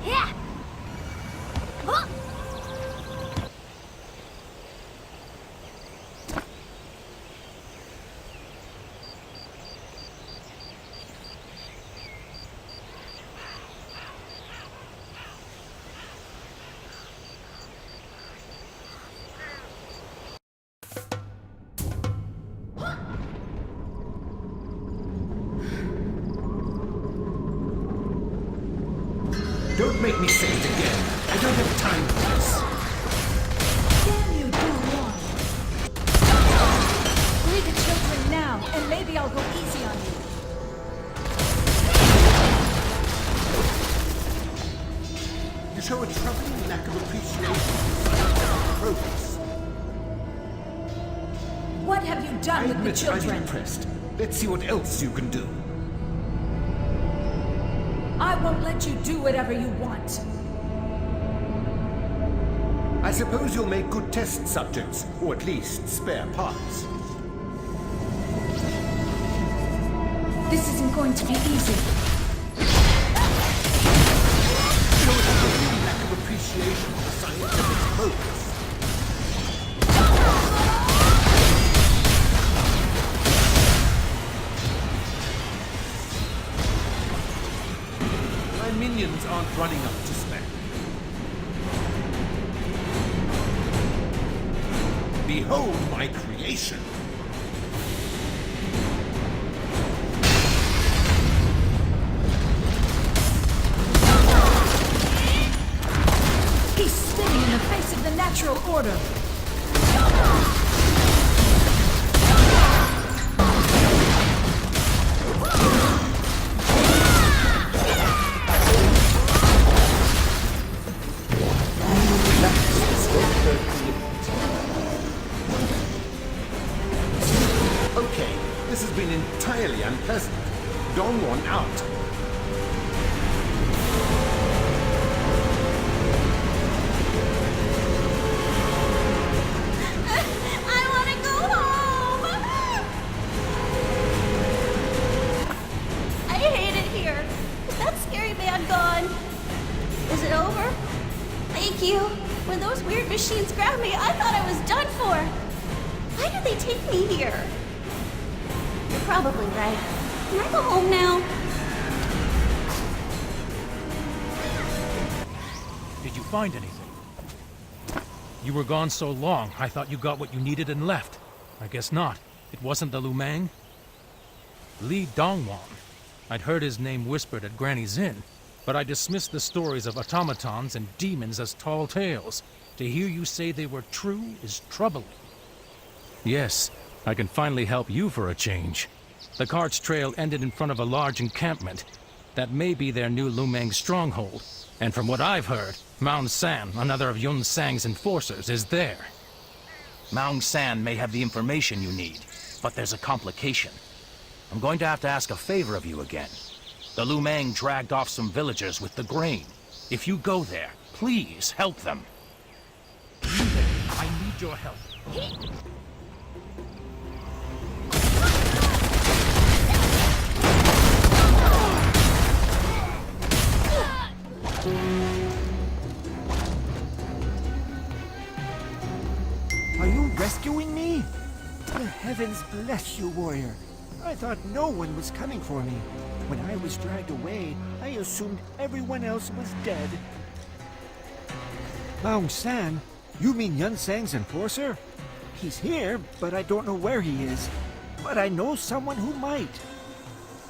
Yeah. Huh. Don't make me say it again. I don't have time for this. Damn you, Gunslinger! Free the children now, and maybe I'll go easy on you. You show a troubling lack of appreciation for progress. What have you done I with the admit I'm children? impressed. Let's see what else you can do. I won't let you do whatever you want. I suppose you'll make good test subjects, or at least spare parts. This isn't going to be easy. Show a troubling lack of appreciation for scientific progress. My minions aren't running up to spec. Behold my creation! He's spinning in the face of the natural order. Okay, this has been entirely unpleasant. Dongwon out. I want to go home. I hate it here. Is that scary man gone? Is it over? Thank you. When those weird machines grabbed me, I thought I was done for. Why did they take me here? You're probably right. Can I go home now? Did you find anything? You were gone so long, I thought you got what you needed and left. I guess not. It wasn't the Lumang? Li Dongwon. I'd heard his name whispered at Granny's Inn, but I dismissed the stories of automatons and demons as tall tales. To hear you say they were true is troubling. Yes, I can finally help you for a change. The cart's trail ended in front of a large encampment. That may be their new Lumang stronghold. And from what I've heard, Maung San, another of Yun Sang's enforcers, is there. Maung San may have the information you need, but there's a complication. I'm going to have to ask a favor of you again. The Lumang dragged off some villagers with the grain. If you go there, please help them. I need your help. Are you rescuing me? The heavens bless you, warrior. I thought no one was coming for me. When I was dragged away, I assumed everyone else was dead. Maung San? You mean Yun Sang's enforcer? He's here, but I don't know where he is. But I know someone who might.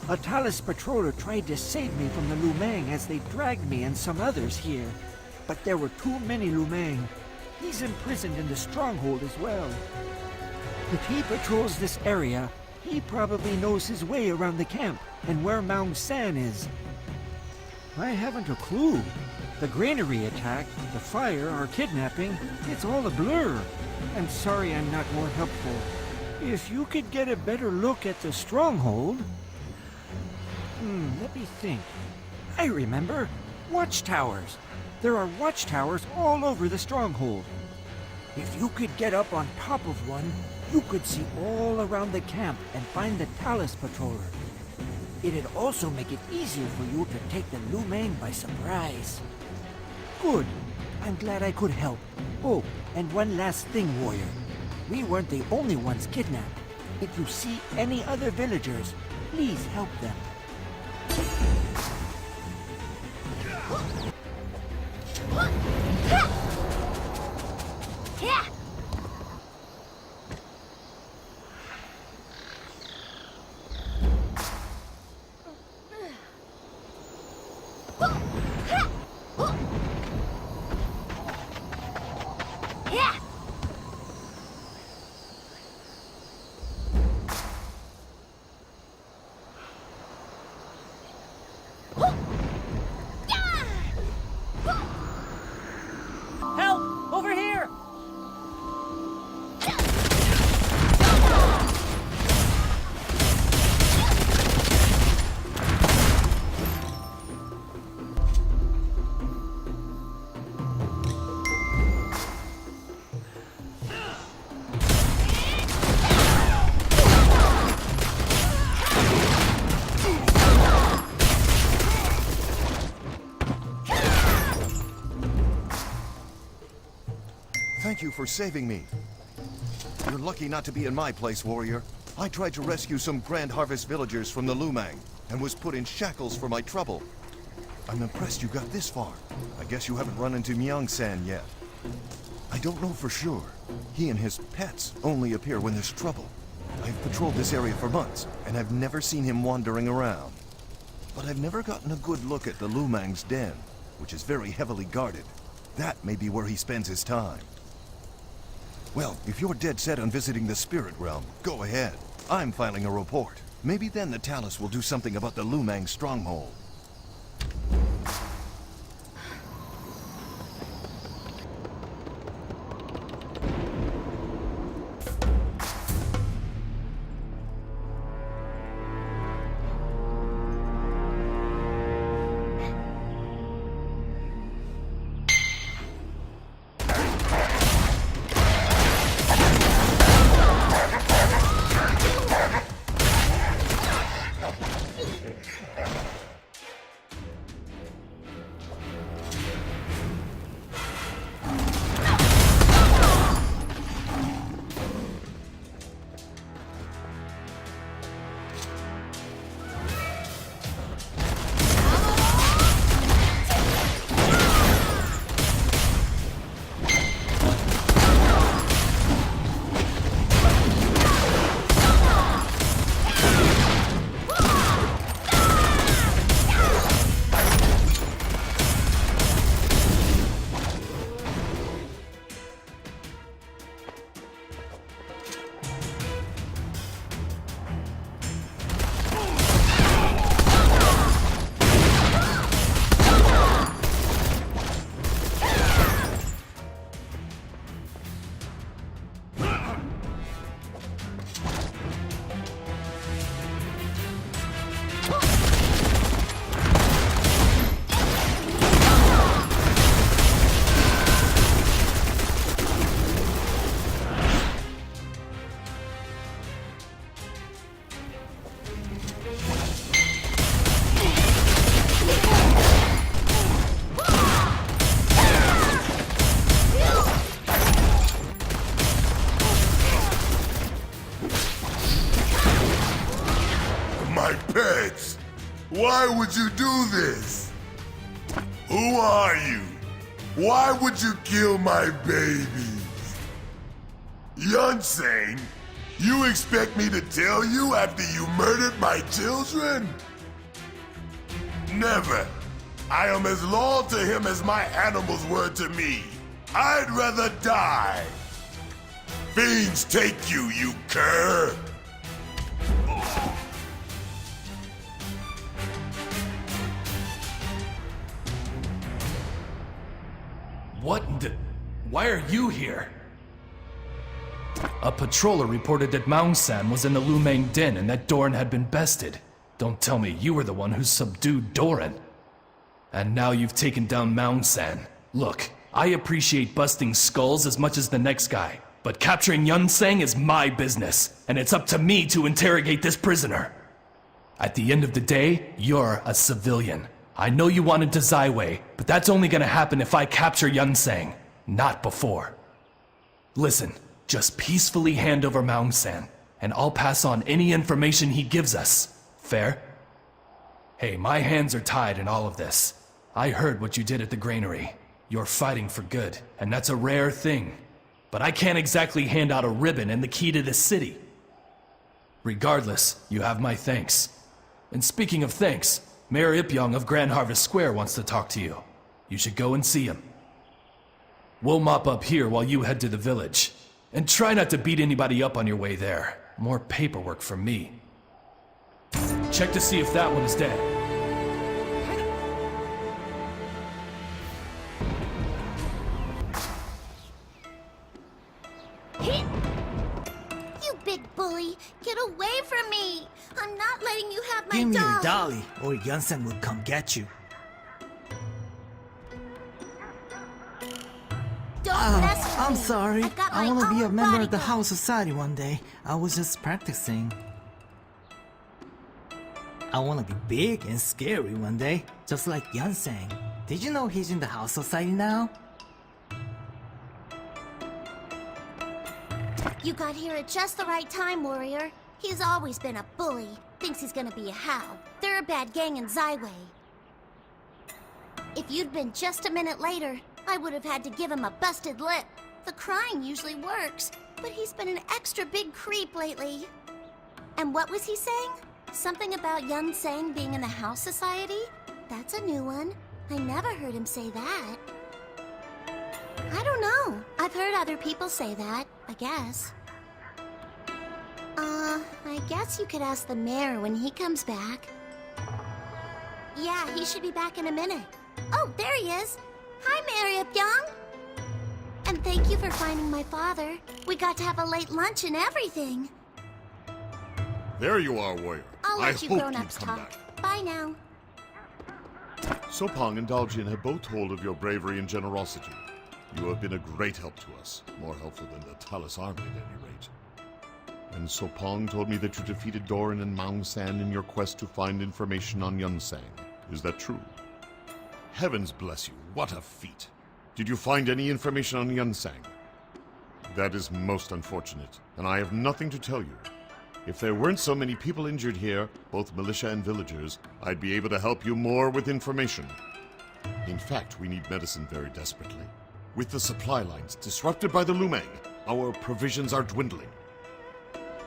A Talus patroller tried to save me from the Lumang as they dragged me and some others here. But there were too many Lumang. He's imprisoned in the stronghold as well. If he patrols this area, he probably knows his way around the camp and where Maung San is. I haven't a clue. The granary attack, the fire, our kidnapping, it's all a blur. I'm sorry I'm not more helpful. If you could get a better look at the stronghold... let me think. I remember. Watchtowers. There are watchtowers all over the stronghold. If you could get up on top of one, you could see all around the camp and find the Talus patroller. It'd also make it easier for you to take the Lu Meng by surprise. Good. I'm glad I could help. Oh, and one last thing, warrior. We weren't the only ones kidnapped. If you see any other villagers, please help them. Yeah. Yeah. Help! Over here! Thank you for saving me. You're lucky not to be in my place, warrior. I tried to rescue some Grand Harvest villagers from the Lu Meng and was put in shackles for my trouble. I'm impressed you got this far. I guess you haven't run into Myung-san yet. I don't know for sure. He and his pets only appear when there's trouble. I've patrolled this area for months, and I've never seen him wandering around. But I've never gotten a good look at the Lu Meng's den, which is very heavily guarded. That may be where he spends his time. Well, if you're dead set on visiting the spirit realm, go ahead. I'm filing a report. Maybe then the Talus will do something about the Lu Meng stronghold. My pets! Why would you do this? Who are you? Why would you kill my babies? Yun-Sang, you expect me to tell you after you murdered my children? Never. I am as loyal to him as my animals were to me. I'd rather die. Fiends take you, you cur! What the... Why are you here? A patroller reported that Myung-san was in the Lu Meng den and that Doran had been bested. Don't tell me you were the one who subdued Doran. And now you've taken down Myung-san. Look, I appreciate busting skulls as much as the next guy, but capturing Yun-Sang is my business, and it's up to me to interrogate this prisoner. At the end of the day, you're a civilian. I know you wanted to Zaiwei, but that's only gonna happen if I capture Yunsang, not before. Listen, just peacefully hand over Maung-san, and I'll pass on any information he gives us. Fair? Hey, my hands are tied in all of this. I heard what you did at the granary. You're fighting for good, and that's a rare thing. But I can't exactly hand out a ribbon and the key to the city. Regardless, you have my thanks. And speaking of thanks, Mayor Ipyong of Grand Harvest Square wants to talk to you. You should go and see him. We'll mop up here while you head to the village. And try not to beat anybody up on your way there. More paperwork for me. Check to see if that one is dead. You big bully! Get away from me! I'm not letting you have my Give me doll! your dolly, or Yunsen will come get you. Don't mess with I'm me. sorry. I've got I my want to be a own member of the bodyguard. House Society one day. I was just practicing. I want to be big and scary one day, just like Yunseng. Did you know he's in the House Society now? You got here at just the right time, warrior. He's always been a bully. Thinks he's gonna be a Hao. They're a bad gang in Zaiwei. If you'd been just a minute later, I would have had to give him a busted lip. The crying usually works, but he's been an extra big creep lately. And what was he saying? Something about Yunseng being in the House Society? That's a new one. I never heard him say that. I don't know. I've heard other people say that, I guess. I guess you could ask the mayor when he comes back. Yeah, he should be back in a minute. Oh, there he is. Hi, Mayor Ipyong. And thank you for finding my father. We got to have a late lunch and everything. There you are, warrior. I'll I let you hoped grown-ups you'd come talk. back. Bye now. Sopong and Daljin have both told of your bravery and generosity. You have been a great help to us, more helpful than the Talis army at any rate. And Sopong told me that you defeated Doran and Maung-san in your quest to find information on Yunsang. Is that true? Heavens bless you, what a feat. Did you find any information on Yunsang? That is most unfortunate, and I have nothing to tell you. If there weren't so many people injured here, both militia and villagers, I'd be able to help you more with information. In fact, we need medicine very desperately. With the supply lines disrupted by the Lumang, our provisions are dwindling.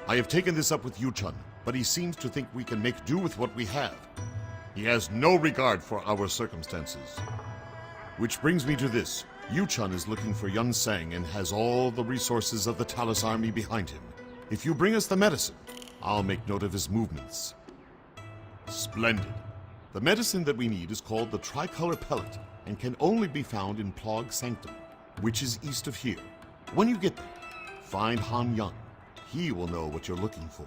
I have taken this up with Yuchun, but he seems to think we can make do with what we have. He has no regard for our circumstances. Which brings me to this. Yuchun is looking for Yunsang and has all the resources of the Talis army behind him. If you bring us the medicine, I'll make note of his movements. Splendid. The medicine that we need is called the Tricolor Pellet and can only be found in Plog Sanctum, which is east of here. When you get there, find Han Young. He will know what you're looking for.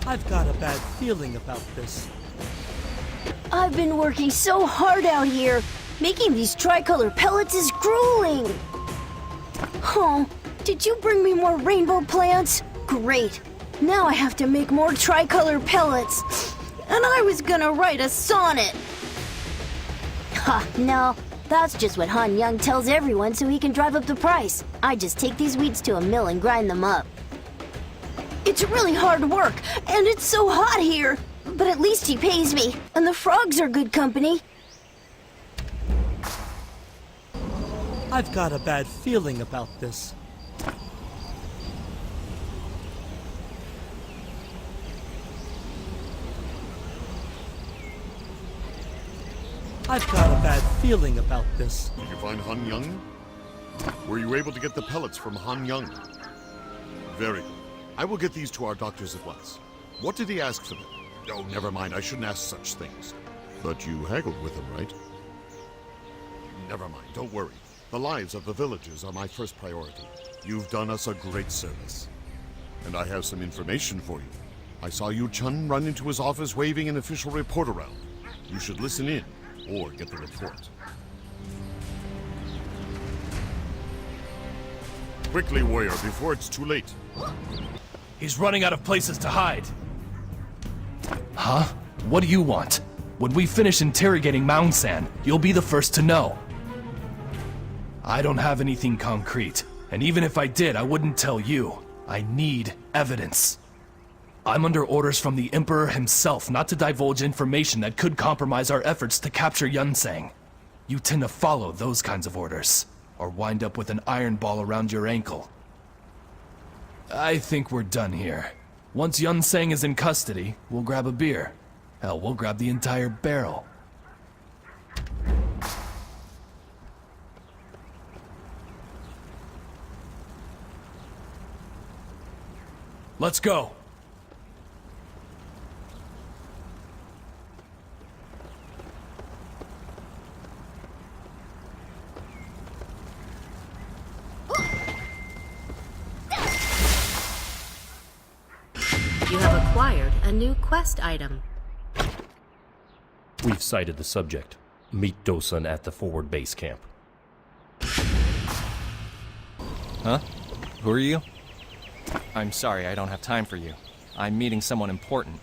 I've got a bad feeling about this. I've been working so hard out here. Making these tricolor pellets is grueling. Oh, did you bring me more rainbow plants? Great. Now I have to make more tricolor pellets. And I was gonna write a sonnet. Ha, no. That's just what Han Young tells everyone so he can drive up the price. I just take these weeds to a mill and grind them up. It's really hard work, and it's so hot here. But at least he pays me, and the frogs are good company. I've got a bad feeling about this. I've got a bad feeling about this. Did you find Han Young? Were you able to get the pellets from Han Young? Very good. I will get these to our doctors at once. What did he ask for them? Oh, never mind. I shouldn't ask such things. But you haggled with him, right? Never mind. Don't worry. The lives of the villagers are my first priority. You've done us a great service. And I have some information for you. I saw Yu Chun run into his office waving an official report around. You should listen in, or get the report. Quickly, warrior, before it's too late. He's running out of places to hide. Huh? What do you want? When we finish interrogating Maung San, you'll be the first to know. I don't have anything concrete, and even if I did, I wouldn't tell you. I need evidence. I'm under orders from the Emperor himself not to divulge information that could compromise our efforts to capture Yunsang. You tend to follow those kinds of orders, or wind up with an iron ball around your ankle. I think we're done here. Once Yunsang is in custody, we'll grab a beer. Hell, we'll grab the entire barrel. Let's go! You have acquired a new quest item. We've sighted the subject. Meet Dosun at the forward base camp. Huh? Who are you? I'm sorry, I don't have time for you. I'm meeting someone important.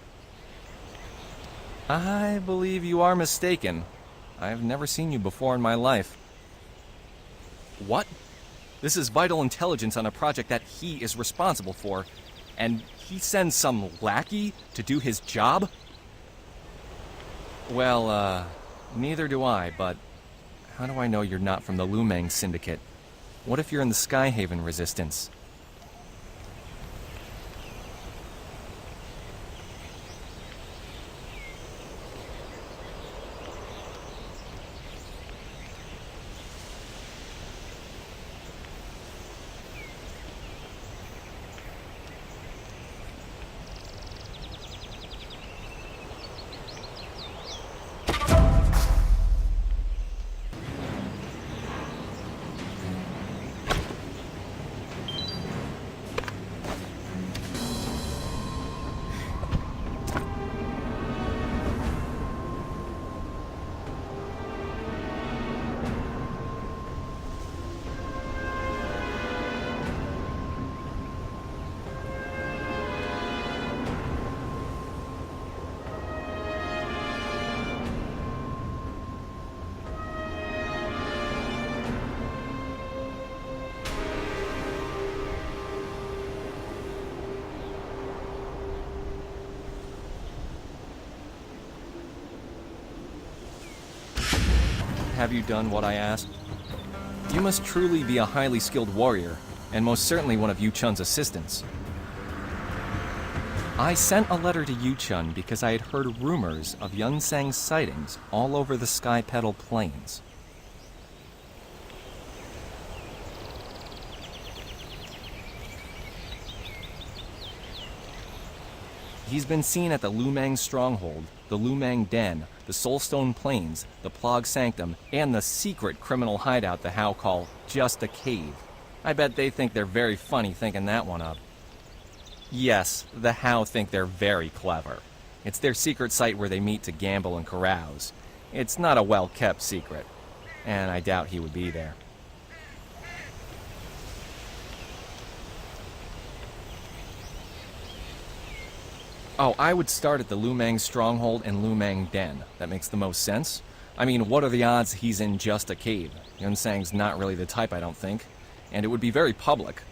I believe you are mistaken. I've never seen you before in my life. What? This is vital intelligence on a project that he is responsible for, and he sends some lackey to do his job? Well, neither do I, but how do I know you're not from the Lumang Syndicate? What if you're in the Skyhaven Resistance? Have you done what I asked? You must truly be a highly skilled warrior, and most certainly one of Yu Chun's assistants. I sent a letter to Yu Chun because I had heard rumors of Yunsang's sightings all over the Sky Petal Plains. He's been seen at the Lumang Stronghold, the Lumang Den, the Soulstone Plains, the Plog Sanctum, and the secret criminal hideout the How call Just a Cave. I bet they think they're very funny thinking that one up. Yes, the How think they're very clever. It's their secret site where they meet to gamble and carouse. It's not a well-kept secret, and I doubt he would be there. Oh, I would start at the Lumang Stronghold and Lumang Den. That makes the most sense. I mean, what are the odds he's in Just a Cave? Yunsang's not really the type, I don't think. And it would be very public.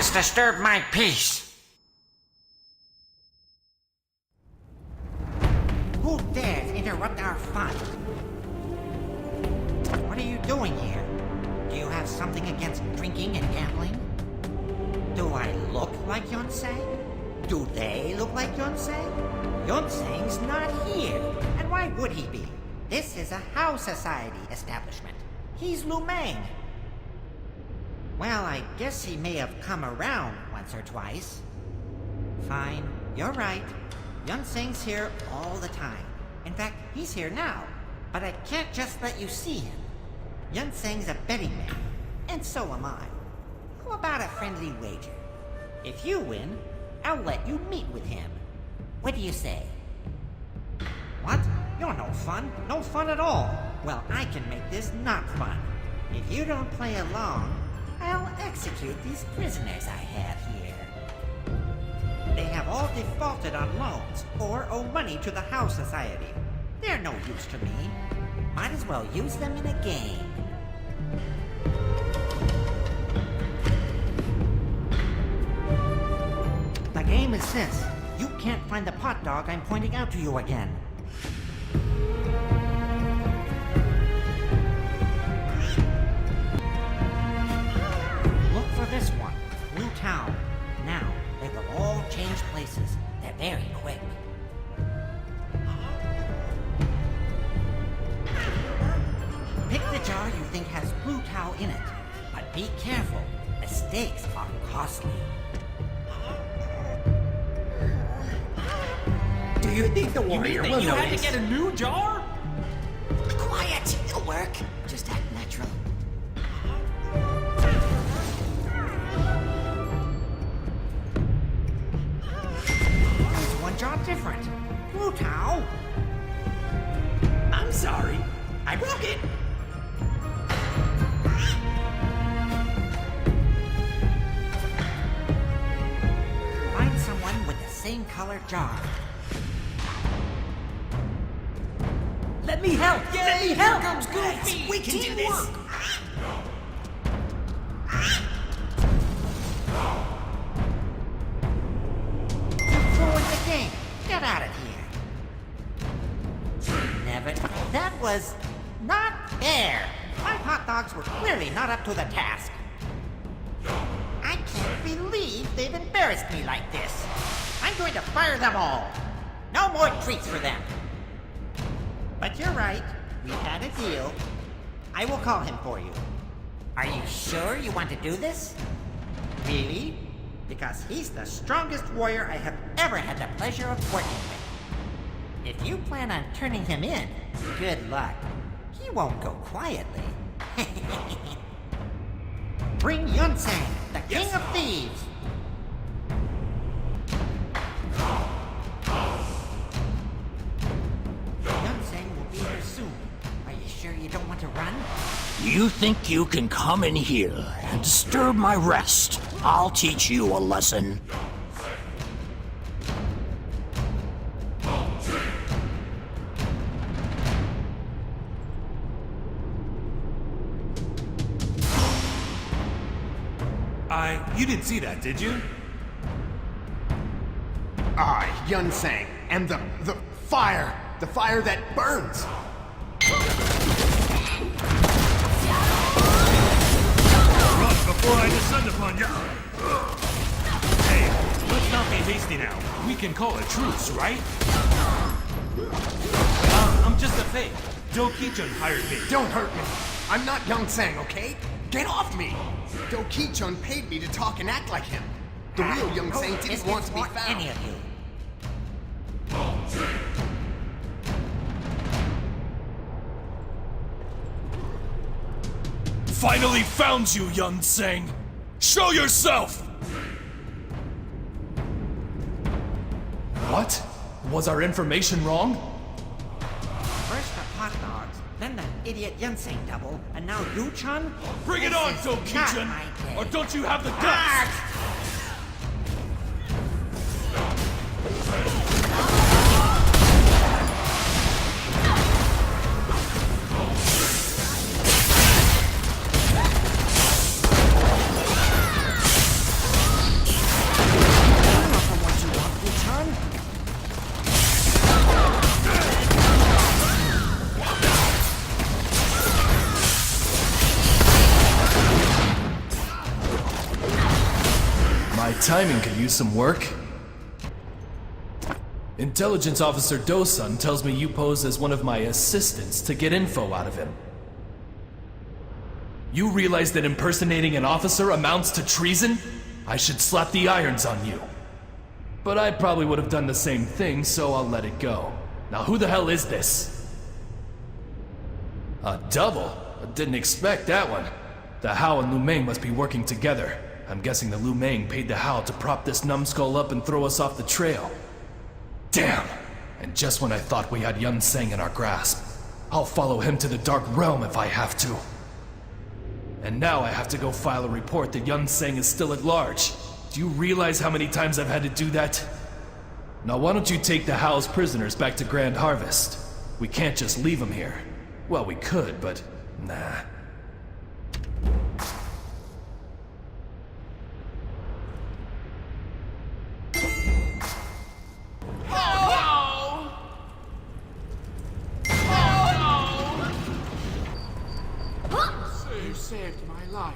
has disturbed my peace. Who dares interrupt our fun? What are you doing here? Do you have something against drinking and gambling? Do I look like Yonsei? Do they look like Yonsei? Yonsei's not here, and why would he be? This is a House Society establishment. He's Lu Meng. Well, I guess he may have come around once or twice. Fine, you're right. Yonsei's here all the time. In fact, he's here now. But I can't just let you see him. Yonsei's a betting man, and so am I. How about a friendly wager? If you win, I'll let you meet with him. What do you say? What? You're no fun. No fun at all. Well, I can make this not fun. If you don't play along, I'll execute these prisoners I have here. They have all defaulted on loans or owe money to the House Society. They're no use to me. Might as well use them in a game. The game is this. You can't find the pot dog I'm pointing out to you again. Look for this one, Blue Town. Now, they will all change places. They're very quick. Pick the jar you think has Blue Tao in it, but be careful. The stakes are costly. Do you think the warrior will you notice? had to get a new jar? Quiet! It'll work. Just act natural. There's one jar different. Blue Tao. I'm sorry. I broke it. Find someone with the same color jar. Let me help. Yay, Let me here help. comes Goofy. We can do this. You've ruined the game. Get out of here. Never. That was not fair. My hot dogs were clearly not up to the task. I can't believe they've embarrassed me like this. I'm going to fire them all. No more treats for them. But you're right. We had a deal. I will call him for you. Are you sure you want to do this? Really? Because he's the strongest warrior I have ever had the pleasure of working with. If you plan on turning him in, good luck. He won't go quietly. Bring Yunsang, the king of thieves. Yunsang will be here soon. Are you sure you don't want to run? You think you can come in here and disturb my rest? I'll teach you a lesson. You didn't see that, did you? Yunsang, and the fire. The fire that burns. Run before I descend upon you. Hey, let's not be hasty now. We can call a truce, right? I'm just a fake. Do-Ki-chun hired me. Don't hurt me. I'm not Yunsang, okay? Get off me! Do-Ki-chun paid me to talk and act like him. The real Yunsang didn't want to be found. Any of you. Finally found you, Yunsang! Show yourself! What? Was our information wrong? First the hot dogs, then that idiot Yunsang double, and now Yu-chan? Bring it on, Do-Ki-chun! Or don't you have the guts? My timing could use some work. Intelligence Officer Dosun tells me you pose as one of my assistants to get info out of him. You realize that impersonating an officer amounts to treason? I should slap the irons on you. But I probably would have done the same thing, so I'll let it go. Now who the hell is this? A double? I didn't expect that one. The Hao and Lu Meng must be working together. I'm guessing the Lu Meng paid the Hao to prop this numbskull up and throw us off the trail. Damn! And just when I thought we had Yun Sang in our grasp. I'll follow him to the Dark Realm if I have to. And now I have to go file a report that Yun Sang is still at large. Do you realize how many times I've had to do that? Now why don't you take the Hao's prisoners back to Grand Harvest? We can't just leave them here. Well, we could, but nah. You saved my life.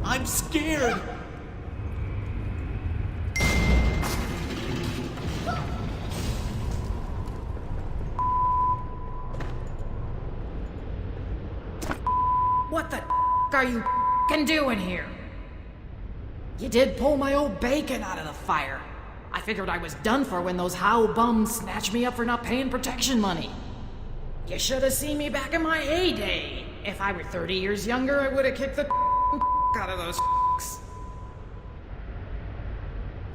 I'm scared. What the are you doing here? You did pull my old bacon out of the fire. I figured I was done for when those Hao bums snatched me up for not paying protection money. You should have seen me back in my heyday. If I were 30 years younger, I would have kicked the out of those.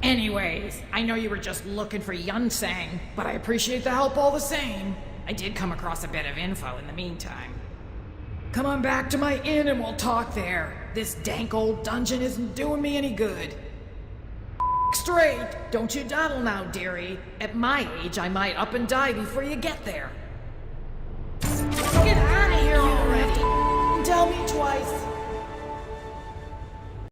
Anyways, I know you were just looking for Yun Sang, but I appreciate the help all the same. I did come across a bit of info in the meantime. Come on back to my inn and we'll talk there. This dank old dungeon isn't doing me any good. Straight! Don't you dawdle now, dearie. At my age, I might up and die before you get there. Get out of here already! Tell me twice.